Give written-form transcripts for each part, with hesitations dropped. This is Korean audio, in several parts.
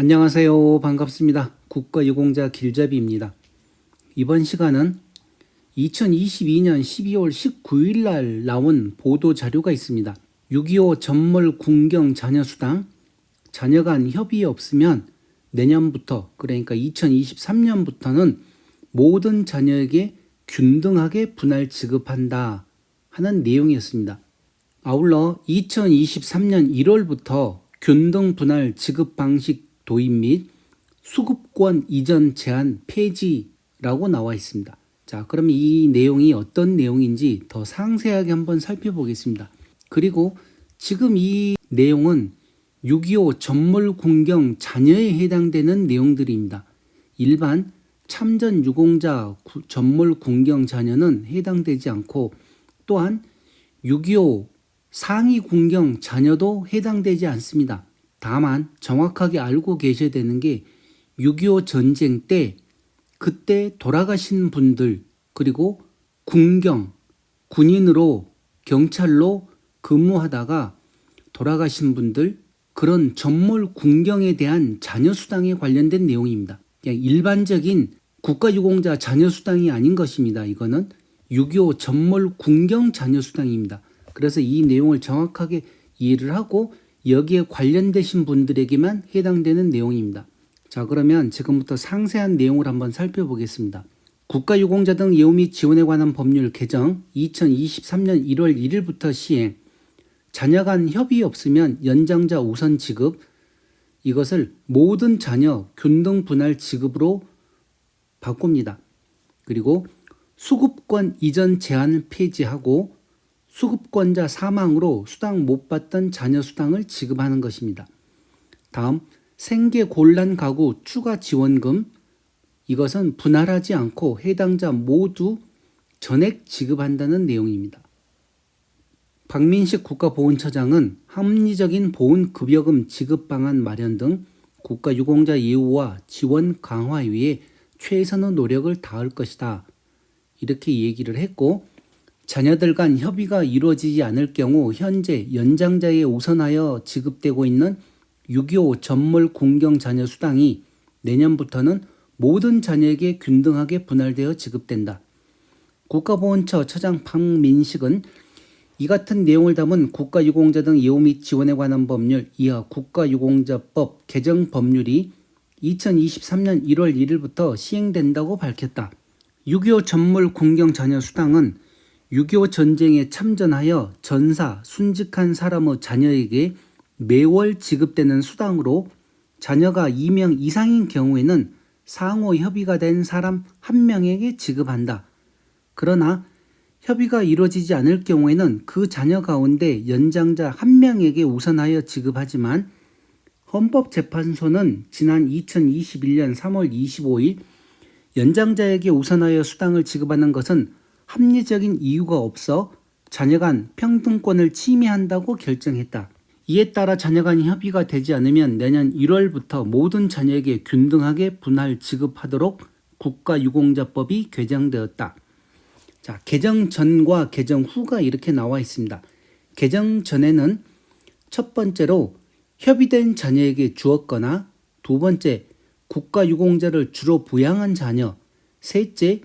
안녕하세요. 반갑습니다. 국가유공자 길잡이입니다. 이번 시간은 2022년 12월 19일 날 나온 보도 자료가 있습니다. 6.25 전몰 군경 자녀수당 자녀 간 협의 없으면 내년부터, 그러니까 2023년부터는 모든 자녀에게 균등하게 분할 지급한다 하는 내용이었습니다. 아울러 2023년 1월부터 균등 분할 지급 방식 도입 및 수급권 이전 제한 폐지라고 나와 있습니다. 자, 그럼 이 내용이 어떤 내용인지 더 상세하게 한번 살펴보겠습니다. 그리고 지금 이 내용은 6.25 전몰 군경 자녀에 해당되는 내용들입니다. 일반 참전 유공자 전몰 군경 자녀는 해당되지 않고, 또한 6.25 상위 군경 자녀도 해당되지 않습니다. 다만 정확하게 알고 계셔야 되는 게 6.25 전쟁 때 그때 돌아가신 분들, 그리고 군경, 군인으로 경찰로 근무하다가 돌아가신 분들, 그런 전몰 군경에 대한 자녀수당에 관련된 내용입니다. 그냥 일반적인 국가유공자 자녀수당이 아닌 것입니다. 이거는 6.25 전몰 군경 자녀수당입니다. 그래서 이 내용을 정확하게 이해를 하고 여기에 관련되신 분들에게만 해당되는 내용입니다. 자, 그러면 지금부터 상세한 내용을 한번 살펴보겠습니다. 국가유공자 등 예우 및 지원에 관한 법률 개정 2023년 1월 1일부터 시행. 자녀 간 협의 없으면 연장자 우선 지급, 이것을 모든 자녀 균등 분할 지급으로 바꿉니다. 그리고 수급권 이전 제한 폐지하고 수급권자 사망으로 수당 못 받던 자녀 수당을 지급하는 것입니다. 다음, 생계 곤란 가구 추가 지원금, 이것은 분할하지 않고 해당자 모두 전액 지급한다는 내용입니다. 박민식 국가보훈처장은 합리적인 보훈급여금 지급 방안 마련 등 국가유공자 예우와 지원 강화에 위해 최선의 노력을 다할 것이다, 이렇게 얘기를 했고, 자녀들 간 협의가 이루어지지 않을 경우 현재 연장자에 우선하여 지급되고 있는 6.25 전몰 군경 자녀 수당이 내년부터는 모든 자녀에게 균등하게 분할되어 지급된다. 국가보훈처 처장 박민식은 이 같은 내용을 담은 국가유공자 등 예우 및 지원에 관한 법률 이하 국가유공자법 개정 법률이 2023년 1월 1일부터 시행된다고 밝혔다. 6.25 전몰 군경 자녀 수당은 6.25 전쟁에 참전하여 전사, 순직한 사람의 자녀에게 매월 지급되는 수당으로 자녀가 2명 이상인 경우에는 상호 협의가 된 사람 1명에게 지급한다. 그러나 협의가 이루어지지 않을 경우에는 그 자녀 가운데 연장자 1명에게 우선하여 지급하지만 헌법재판소는 지난 2021년 3월 25일 연장자에게 우선하여 수당을 지급하는 것은 합리적인 이유가 없어 자녀 간 평등권을 침해한다고 결정했다. 이에 따라 자녀 간 협의가 되지 않으면 내년 1월부터 모든 자녀에게 균등하게 분할 지급하도록 국가유공자법이 개정되었다. 자, 개정 전과 개정 후가 이렇게 나와 있습니다. 개정 전에는 첫 번째로 협의된 자녀에게 주었거나, 두 번째 국가유공자를 주로 부양한 자녀, 셋째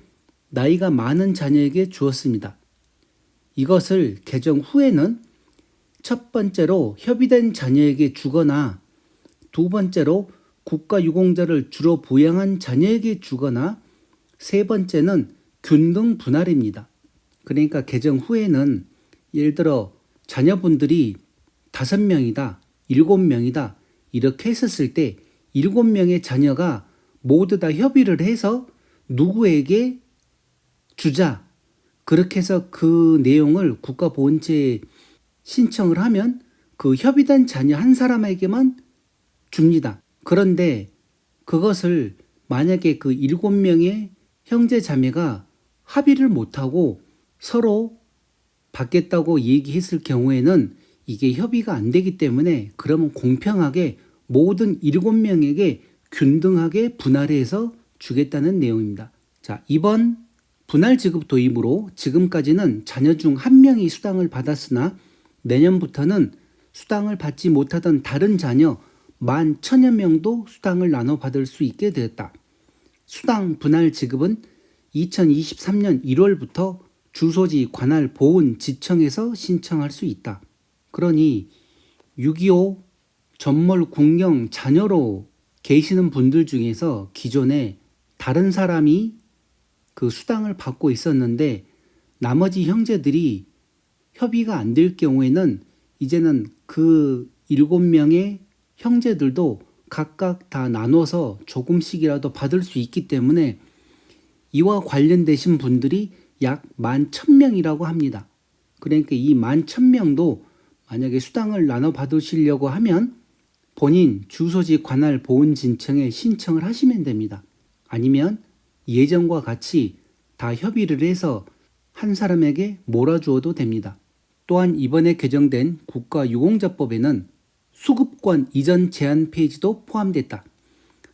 나이가 많은 자녀에게 주었습니다. 이것을 개정 후에는 첫 번째로 협의된 자녀에게 주거나, 두 번째로 국가유공자를 주로 부양한 자녀에게 주거나, 세 번째는 균등 분할입니다. 그러니까 개정 후에는 예를 들어 자녀분들이 5명이다, 7명이다 이렇게 했었을 때 7명의 자녀가 모두 다 협의를 해서 누구에게 주자, 그렇게 해서 그 내용을 국가보훈처에 신청을 하면 그 협의된 자녀 한 사람에게만 줍니다. 그런데 그것을 만약에 그 7명의 형제 자매가 합의를 못하고 서로 받겠다고 얘기했을 경우에는 이게 협의가 안 되기 때문에 그러면 공평하게 모든 7명에게 균등하게 분할해서 주겠다는 내용입니다. 자, 이번 분할 지급 도입으로 지금까지는 자녀 중 1명이 수당을 받았으나 내년부터는 수당을 받지 못하던 다른 자녀 11,000여 명도 수당을 나눠 받을 수 있게 되었다. 수당 분할 지급은 2023년 1월부터 주소지 관할 보훈지청에서 신청할 수 있다. 그러니 6.25 전몰 군경 자녀로 계시는 분들 중에서 기존에 다른 사람이 그 수당을 받고 있었는데 나머지 형제들이 협의가 안 될 경우에는 이제는 그 7명의 형제들도 각각 다 나눠서 조금씩이라도 받을 수 있기 때문에 이와 관련되신 분들이 약 11,000명이라고 합니다. 그러니까 이 11,000명도 만약에 수당을 나눠 받으시려고 하면 본인 주소지 관할 보훈진청에 신청을 하시면 됩니다. 아니면 예전과 같이 다 협의를 해서 한 사람에게 몰아주어도 됩니다. 또한 이번에 개정된 국가유공자법에는 수급권 이전 제한 페이지도 포함됐다.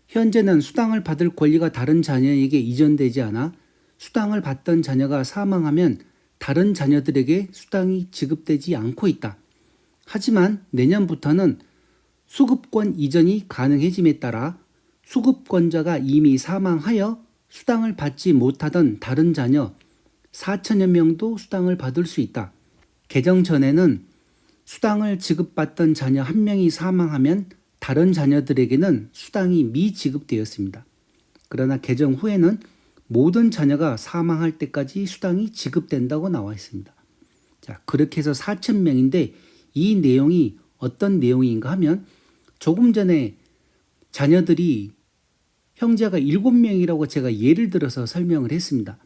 현재는 수당을 받을 권리가 다른 자녀에게 이전되지 않아 수당을 받던 자녀가 사망하면 다른 자녀들에게 수당이 지급되지 않고 있다. 하지만 내년부터는 수급권 이전이 가능해짐에 따라 수급권자가 이미 사망하여 수당을 받지 못하던 다른 자녀 4천여 명도 수당을 받을 수 있다. 개정 전에는 수당을 지급받던 자녀 한 명이 사망하면 다른 자녀들에게는 수당이 미지급되었습니다. 그러나 개정 후에는 모든 자녀가 사망할 때까지 수당이 지급된다고 나와 있습니다. 자, 그렇게 해서 4,000명인데 이 내용이 어떤 내용인가 하면 조금 전에 자녀들이 형제가 7명이라고 제가 예를 들어서 설명을 했습니다.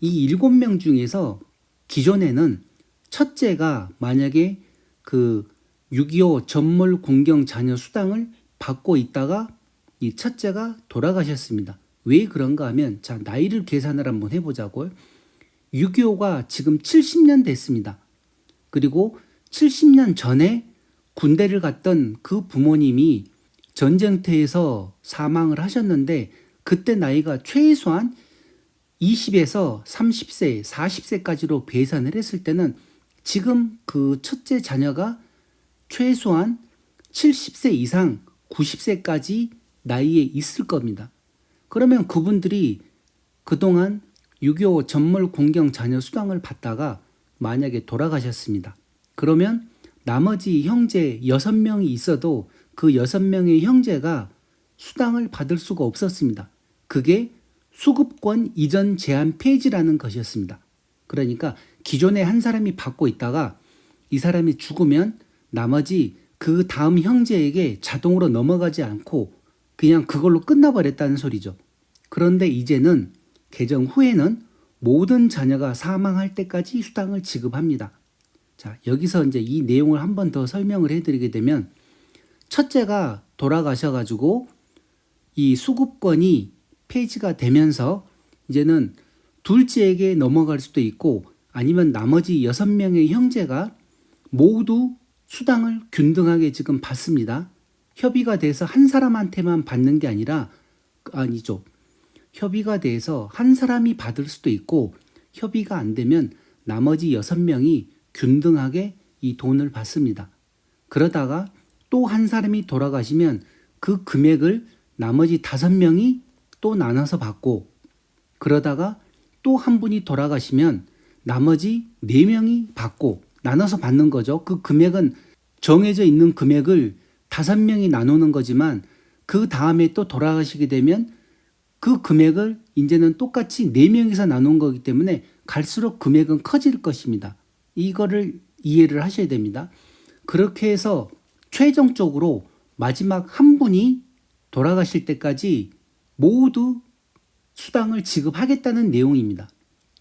이 7명 중에서 기존에는 첫째가 만약에 그 6.25 전몰 군경 자녀 수당을 받고 있다가 이 첫째가 돌아가셨습니다. 왜 그런가 하면 자, 나이를 계산을 한번 해보자고요. 6.25가 지금 70년 됐습니다. 그리고 70년 전에 군대를 갔던 그 부모님이 전쟁터에서 사망을 하셨는데 그때 나이가 최소한 20에서 30세, 40세까지로 계산을 했을 때는 지금 그 첫째 자녀가 최소한 70세 이상 90세까지 나이에 있을 겁니다. 그러면 그분들이 그동안 6.25 전몰 군경 자녀 수당을 받다가 만약에 돌아가셨습니다. 그러면 나머지 형제 6명이 있어도 그 6명의 형제가 수당을 받을 수가 없었습니다. 그게 수급권 이전 제한 폐지라는 것이었습니다. 그러니까 기존에 한 사람이 받고 있다가 이 사람이 죽으면 나머지 그 다음 형제에게 자동으로 넘어가지 않고 그냥 그걸로 끝나버렸다는 소리죠. 그런데 이제는 개정 후에는 모든 자녀가 사망할 때까지 수당을 지급합니다. 자, 여기서 이제 이 내용을 한 번 더 설명을 해드리게 되면 첫째가 돌아가셔가지고 이 수급권이 폐지가 되면서 이제는 둘째에게 넘어갈 수도 있고 아니면 나머지 6명의 형제가 모두 수당을 균등하게 지금 받습니다. 협의가 돼서 한 사람한테만 받는 게 아니죠. 협의가 돼서 한 사람이 받을 수도 있고 협의가 안 되면 나머지 6명이 균등하게 이 돈을 받습니다. 그러다가 또 한 사람이 돌아가시면 그 금액을 나머지 5명이 또 나눠서 받고 그러다가 또 한 분이 돌아가시면 나머지 4명이 받고 나눠서 받는 거죠. 그 금액은 정해져 있는 금액을 5명이 나누는 거지만 그 다음에 또 돌아가시게 되면 그 금액을 이제는 똑같이 4명이서 나눈 거기 때문에 갈수록 금액은 커질 것입니다. 이거를 이해를 하셔야 됩니다. 그렇게 해서 최종적으로 마지막 한 분이 돌아가실 때까지 모두 수당을 지급하겠다는 내용입니다.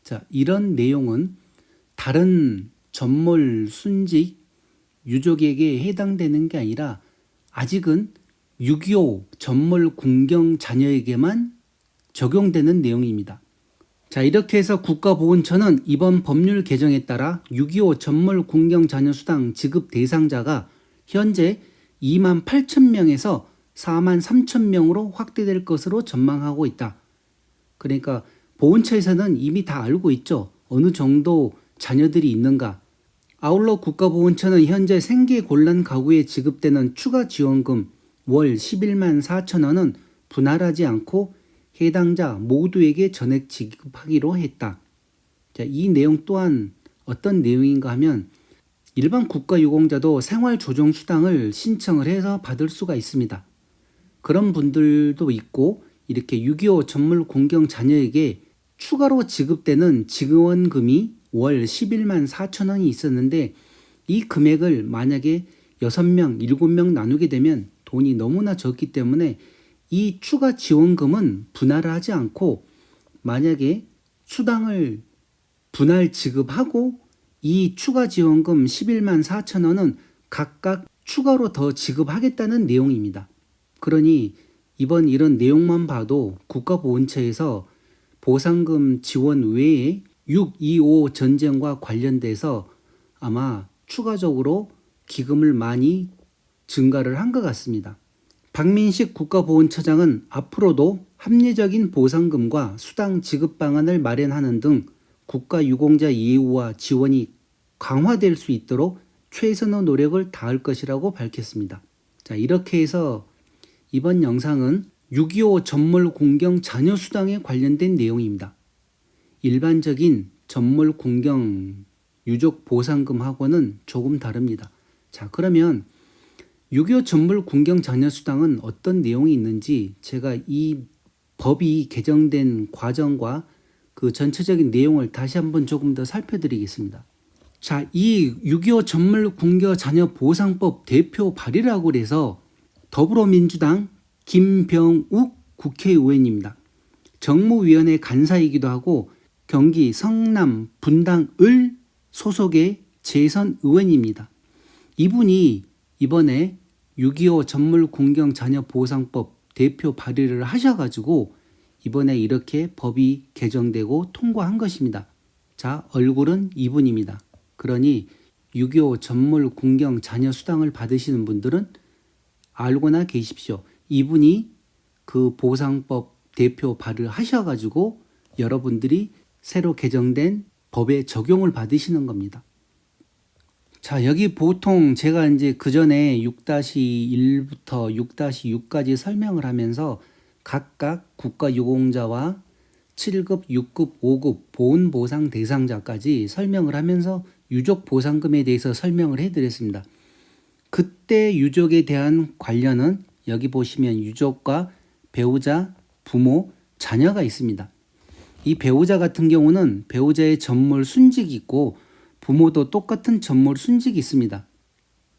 자, 이런 내용은 다른 전몰 순직 유족에게 해당되는 게 아니라 아직은 6.25 전몰 군경 자녀에게만 적용되는 내용입니다. 자, 이렇게 해서 국가보훈처는 이번 법률 개정에 따라 6.25 전몰 군경 자녀 수당 지급 대상자가 현재 28,000명에서 43,000명으로 확대될 것으로 전망하고 있다. 그러니까 보훈처에서는 이미 다 알고 있죠. 어느 정도 자녀들이 있는가. 아울러 국가보훈처는 현재 생계곤란 가구에 지급되는 추가 지원금 월 11만 4천 원은 분할하지 않고 해당자 모두에게 전액 지급하기로 했다. 자, 이 내용 또한 어떤 내용인가 하면 일반 국가유공자도 생활조정수당을 신청을 해서 받을 수가 있습니다. 그런 분들도 있고 이렇게 6.25 전물공경 자녀에게 추가로 지급되는 지원금이 월 11만 4천 원이 있었는데 이 금액을 만약에 6명, 7명 나누게 되면 돈이 너무나 적기 때문에 이 추가 지원금은 분할을 하지 않고 만약에 수당을 분할 지급하고 이 추가 지원금 11만 4천 원은 각각 추가로 더 지급하겠다는 내용입니다. 그러니 이번 이런 내용만 봐도 국가보훈처에서 보상금 지원 외에 6.25 전쟁과 관련돼서 아마 추가적으로 기금을 많이 증가를 한 것 같습니다. 박민식 국가보훈처장은 앞으로도 합리적인 보상금과 수당 지급 방안을 마련하는 등 국가유공자 예우와 지원이 강화될 수 있도록 최선의 노력을 다할 것이라고 밝혔습니다. 자, 이렇게 해서 이번 영상은 6.25 전몰공경 자녀수당에 관련된 내용입니다. 일반적인 전몰공경 유족보상금하고는 조금 다릅니다. 자, 그러면 6.25 전몰공경 자녀수당은 어떤 내용이 있는지 제가 이 법이 개정된 과정과 그 전체적인 내용을 다시 한번 조금 더 살펴드리겠습니다. 자, 이 6.25 전몰공경 자녀보상법 대표 발의라고 해서 더불어민주당 김병욱 국회의원입니다. 정무위원회 간사이기도 하고 경기 성남 분당을 소속의 재선 의원입니다. 이분이 이번에 6.25 전몰공경 자녀보상법 대표 발의를 하셔가지고 이번에 이렇게 법이 개정되고 통과한 것입니다. 자, 얼굴은 이분입니다. 그러니 6.25 전몰공경 자녀수당을 받으시는 분들은 알고나 계십시오. 이분이 그 보상법 대표 발의를 하셔가지고 여러분들이 새로 개정된 법에 적용을 받으시는 겁니다. 자, 여기 보통 제가 이제 그 전에 6-1부터 6-6까지 설명을 하면서 각각 국가유공자와 7급, 6급, 5급 보훈보상 대상자까지 설명을 하면서 유족보상금에 대해서 설명을 해드렸습니다. 그때 유족에 대한 관련은 여기 보시면 유족과 배우자, 부모, 자녀가 있습니다. 이 배우자 같은 경우는 배우자의 전몰 순직이 있고 부모도 똑같은 전몰 순직이 있습니다.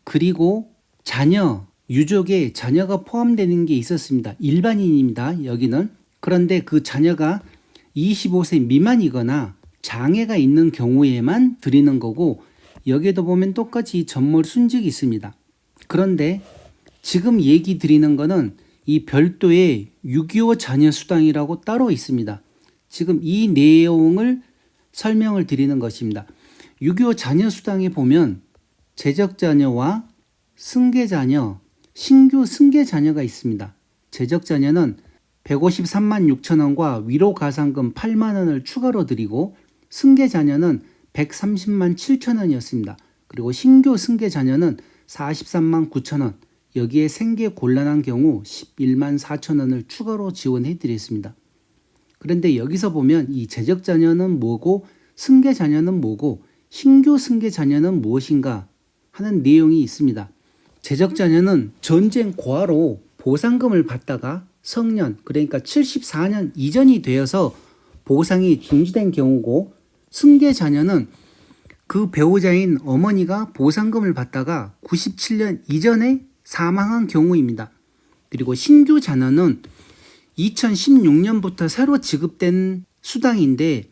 그리고 자녀, 유족에 자녀가 포함되는 게 있었습니다. 일반인입니다. 여기는. 그런데 그 자녀가 25세 미만이거나 장애가 있는 경우에만 드리는 거고 여기에도 보면 똑같이 전몰 순직이 있습니다. 그런데 지금 얘기 드리는 거는 이 별도의 6.25 자녀수당이라고 따로 있습니다. 지금 이 내용을 설명을 드리는 것입니다. 6.25 자녀수당에 보면 재적자녀와 승계자녀, 신규 승계자녀가 있습니다. 재적자녀는 153만 6천 원과 위로가상금 8만 원을 추가로 드리고 승계자녀는 130만 7천 원이었습니다. 그리고 신규 승계자녀는 43만 9천 원, 여기에 생계 곤란한 경우 11만 4천 원을 추가로 지원해 드렸습니다. 그런데 여기서 보면 이 재적자녀는 뭐고 승계자녀는 뭐고 신규 승계자녀는 무엇인가 하는 내용이 있습니다. 재적자녀는 전쟁 고아로 보상금을 받다가 성년, 그러니까 74년 이전이 되어서 보상이 중지된 경우고 승계자녀는 그 배우자인 어머니가 보상금을 받다가 97년 이전에 사망한 경우입니다. 그리고 신규 자녀는 2016년부터 새로 지급된 수당인데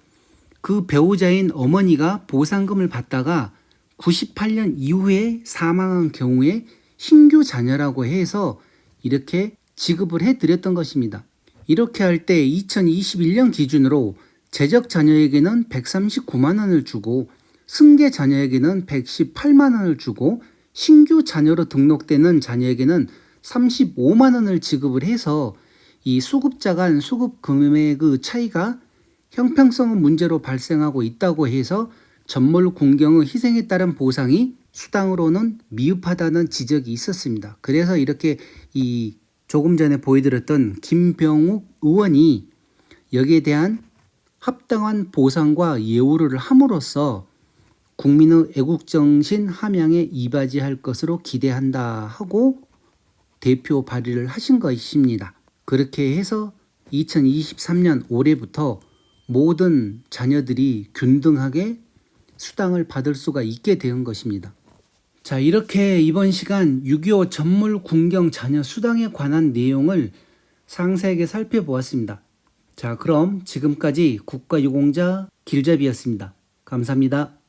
그 배우자인 어머니가 보상금을 받다가 98년 이후에 사망한 경우에 신규 자녀라고 해서 이렇게 지급을 해드렸던 것입니다. 이렇게 할 때 2021년 기준으로 재적 자녀에게는 139만 원을 주고 승계 자녀에게는 118만 원을 주고 신규 자녀로 등록되는 자녀에게는 35만 원을 지급을 해서 이 수급자 간 수급 금액의 차이가 형평성 문제로 발생하고 있다고 해서 전몰 공경의 희생에 따른 보상이 수당으로는 미흡하다는 지적이 있었습니다. 그래서 이렇게 이 조금 전에 보여드렸던 김병욱 의원이 여기에 대한 합당한 보상과 예우를 함으로써 국민의 애국정신 함양에 이바지할 것으로 기대한다 하고 대표 발의를 하신 것입니다. 그렇게 해서 2023년 올해부터 모든 자녀들이 균등하게 수당을 받을 수가 있게 된 것입니다. 자, 이렇게 이번 시간 6.25 전물 군경 자녀 수당에 관한 내용을 상세하게 살펴보았습니다. 자, 그럼 지금까지 국가유공자 길잡이였습니다. 감사합니다.